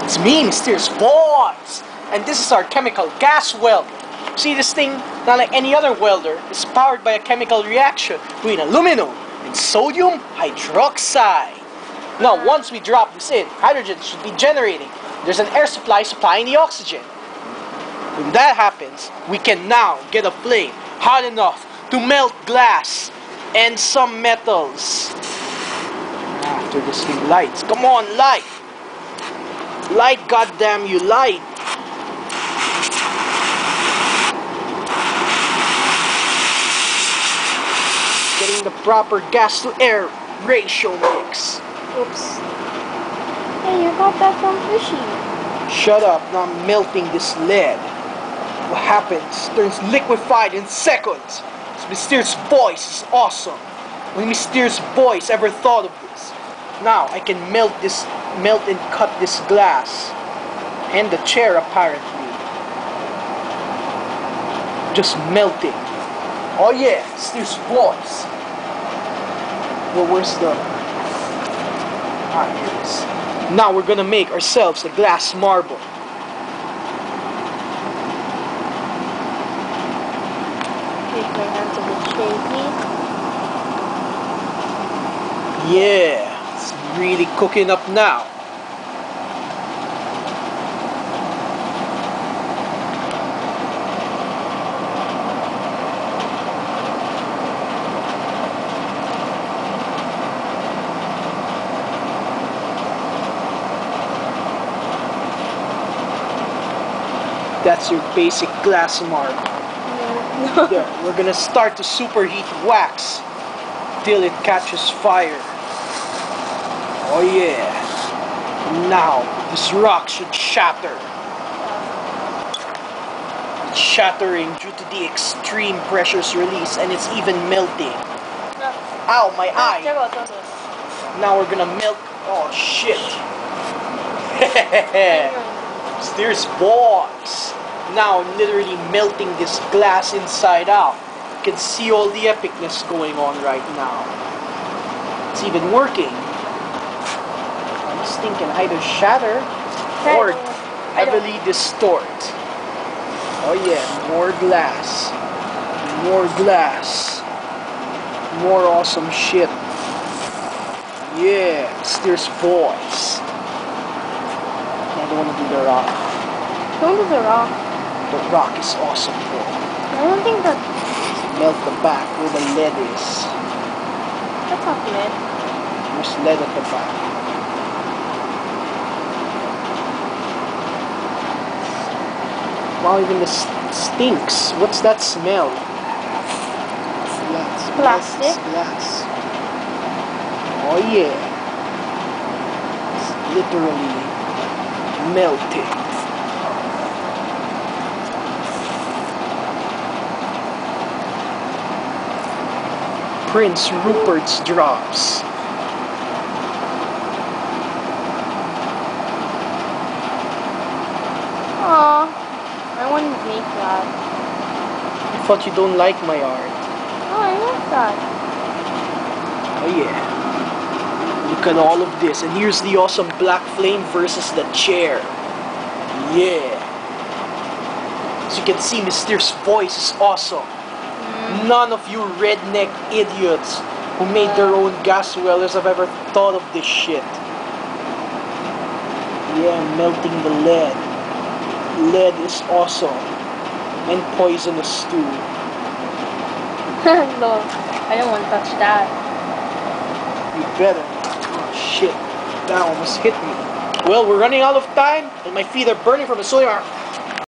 It's me, Mysterious Voice, and this is our chemical gas welder. See this thing, not like any other welder, is powered by a chemical reaction between aluminum and sodium hydroxide. Now, once we drop this in, hydrogen should be generating. There's an air supply supplying the oxygen. When that happens, we can now get a flame hot enough to melt glass and some metals. After this thing lights, come on, light! Light, goddamn you, light! Getting the proper gas to air ratio mix. Oops. Hey, you got that from fishing. Shut up, now I'm melting this lead. What happens? Turns liquefied in seconds. This Mysterious Voice is awesome. When Mysterious Voice ever thought of this? Now I can melt and cut this glass. And the chair apparently. Just melting. Oh yeah, Mysterious Voice. Well, where's the... Ah, here it is. Now we're gonna make ourselves a glass marble. My hands a bit shaky. Yeah, it's really cooking up now. That's your basic glass marble. Yeah, we're gonna start to superheat wax till it catches fire. Oh yeah. Now this rock should shatter. It's shattering due to the extreme pressures release, and it's even melting. Ow, my eye. Now we're gonna melt. Oh shit. Mysterious Voice. Now I'm literally melting this glass inside out. You can see all the epicness going on right now. It's even working. This thing can either shatter or heavily distort. Oh yeah, more glass. More glass. More awesome shit. Yeah, Mysterious Voice. I don't want to do the rock. Don't do the rock. The rock is awesome though. I don't think that... Melt the back where the lead is. That's not lead. There's lead at the back. Wow, even the stinks. What's that smell? Glass. Plastic? It's glass. Oh yeah. It's literally melting. Prince Rupert's drops. Aww, I want to make that. I thought you don't like my art. Oh, I like that. Oh yeah. Look at all of this. And here's the awesome black flame versus the chair. Yeah. As you can see, Mysterious Voice is awesome. None of you redneck idiots who made their own gas welders have ever thought of this shit. Yeah, melting the lead. Lead is awesome. And poisonous too. No, I don't want to touch that. You better. Oh shit. That almost hit me. Well, we're running out of time and my feet are burning from the sodium.